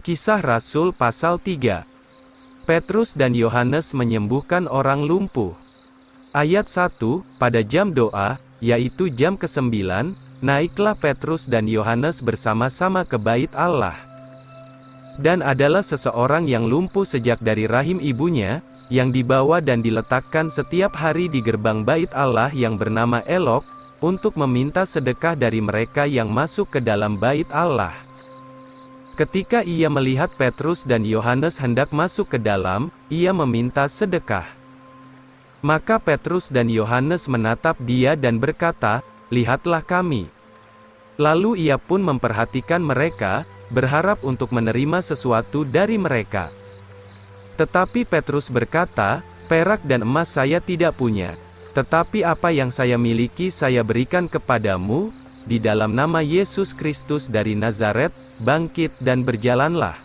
Kisah Rasul pasal 3. Petrus dan Yohanes menyembuhkan orang lumpuh. Ayat 1, pada jam doa, yaitu jam ke-9, naiklah Petrus dan Yohanes bersama-sama ke bait Allah. Dan adalah seseorang yang lumpuh sejak dari rahim ibunya, yang dibawa dan diletakkan setiap hari di gerbang bait Allah yang bernama Elok, untuk meminta sedekah dari mereka yang masuk ke dalam bait Allah. Ketika ia melihat Petrus dan Yohanes hendak masuk ke dalam, ia meminta sedekah. Maka Petrus dan Yohanes menatap dia dan berkata, "Lihatlah kami." Lalu ia pun memperhatikan mereka, berharap untuk menerima sesuatu dari mereka. Tetapi Petrus berkata, "Perak dan emas saya tidak punya, tetapi apa yang saya miliki saya berikan kepadamu. Di dalam nama Yesus Kristus dari Nazaret, bangkit dan berjalanlah."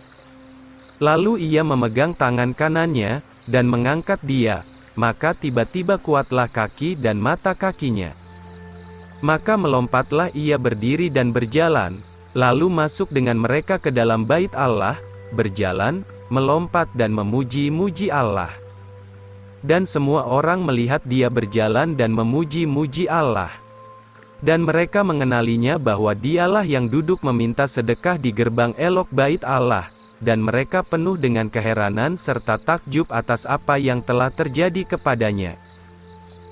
Lalu ia memegang tangan kanannya, dan mengangkat dia, maka tiba-tiba kuatlah kaki dan mata kakinya. Maka melompatlah ia berdiri dan berjalan, lalu masuk dengan mereka ke dalam bait Allah, berjalan, melompat dan memuji-muji Allah. Dan semua orang melihat dia berjalan dan memuji-muji Allah. Dan mereka mengenalinya bahwa dialah yang duduk meminta sedekah di gerbang Elok bait Allah, dan mereka penuh dengan keheranan serta takjub atas apa yang telah terjadi kepadanya.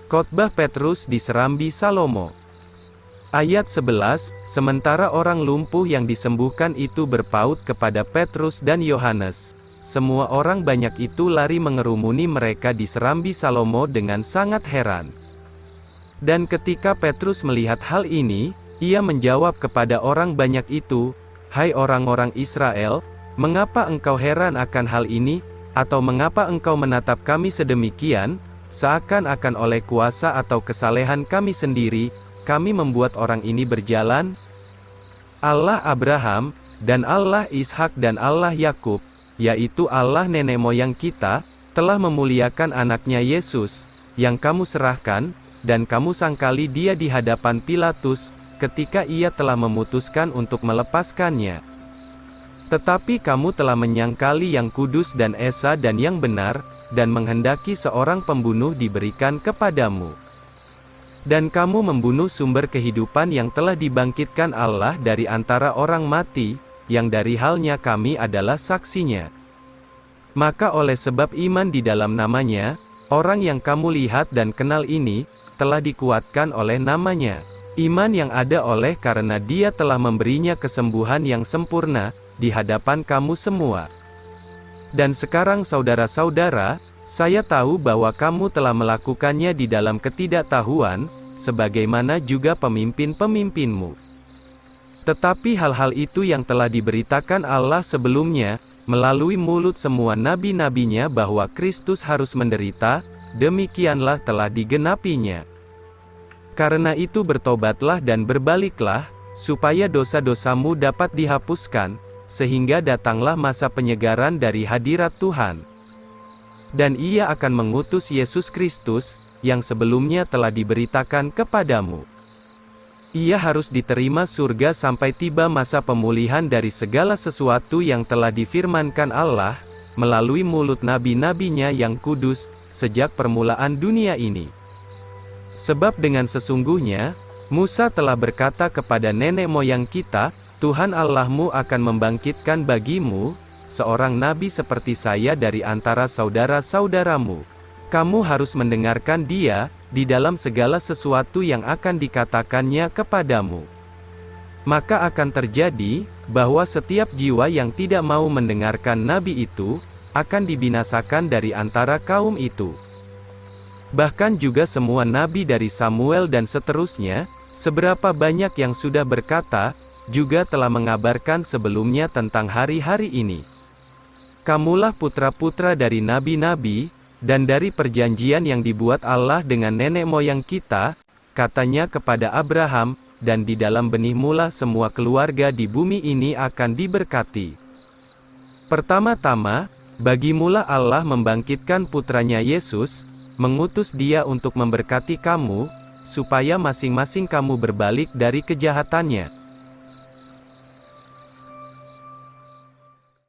Khotbah Petrus di Serambi Salomo. Ayat 11, sementara orang lumpuh yang disembuhkan itu berpaut kepada Petrus dan Yohanes, semua orang banyak itu lari mengerumuni mereka di Serambi Salomo dengan sangat heran. Dan ketika Petrus melihat hal ini, ia menjawab kepada orang banyak itu, "Hai orang-orang Israel, mengapa engkau heran akan hal ini? Atau mengapa engkau menatap kami sedemikian, seakan-akan oleh kuasa atau kesalehan kami sendiri, kami membuat orang ini berjalan? Allah Abraham, dan Allah Ishak dan Allah Yakub, yaitu Allah nenek moyang kita, telah memuliakan anaknya Yesus, yang kamu serahkan, dan kamu sangkali dia di hadapan Pilatus, ketika ia telah memutuskan untuk melepaskannya. Tetapi kamu telah menyangkali yang kudus dan esa dan yang benar, dan menghendaki seorang pembunuh diberikan kepadamu. Dan kamu membunuh sumber kehidupan yang telah dibangkitkan Allah dari antara orang mati, yang dari halnya kami adalah saksinya. Maka oleh sebab iman di dalam namanya, orang yang kamu lihat dan kenal ini, telah dikuatkan oleh namanya. Iman yang ada oleh karena dia telah memberinya kesembuhan yang sempurna, di hadapan kamu semua. Dan sekarang saudara-saudara, saya tahu bahwa kamu telah melakukannya di dalam ketidaktahuan, sebagaimana juga pemimpin-pemimpinmu. Tetapi hal-hal itu yang telah diberitakan Allah sebelumnya, melalui mulut semua nabi-nabinya bahwa Kristus harus menderita, demikianlah telah digenapinya. Karena itu bertobatlah dan berbaliklah, supaya dosa-dosamu dapat dihapuskan, sehingga datanglah masa penyegaran dari hadirat Tuhan. Dan ia akan mengutus Yesus Kristus, yang sebelumnya telah diberitakan kepadamu. Ia harus diterima surga sampai tiba masa pemulihan dari segala sesuatu yang telah difirmankan Allah, melalui mulut nabi-nabinya yang kudus, sejak permulaan dunia ini. Sebab dengan sesungguhnya, Musa telah berkata kepada nenek moyang kita, Tuhan Allahmu akan membangkitkan bagimu, seorang nabi seperti saya dari antara saudara-saudaramu. Kamu harus mendengarkan dia, di dalam segala sesuatu yang akan dikatakannya kepadamu. Maka akan terjadi, bahwa setiap jiwa yang tidak mau mendengarkan nabi itu, akan dibinasakan dari antara kaum itu. Bahkan juga semua nabi dari Samuel dan seterusnya, seberapa banyak yang sudah berkata, juga telah mengabarkan sebelumnya tentang hari-hari ini. Kamulah putra-putra dari nabi-nabi, dan dari perjanjian yang dibuat Allah dengan nenek moyang kita, katanya kepada Abraham, dan di dalam benihmulah semua keluarga di bumi ini akan diberkati. Pertama-tama, bagimulah Allah membangkitkan putranya Yesus, mengutus dia untuk memberkati kamu, supaya masing-masing kamu berbalik dari kejahatannya,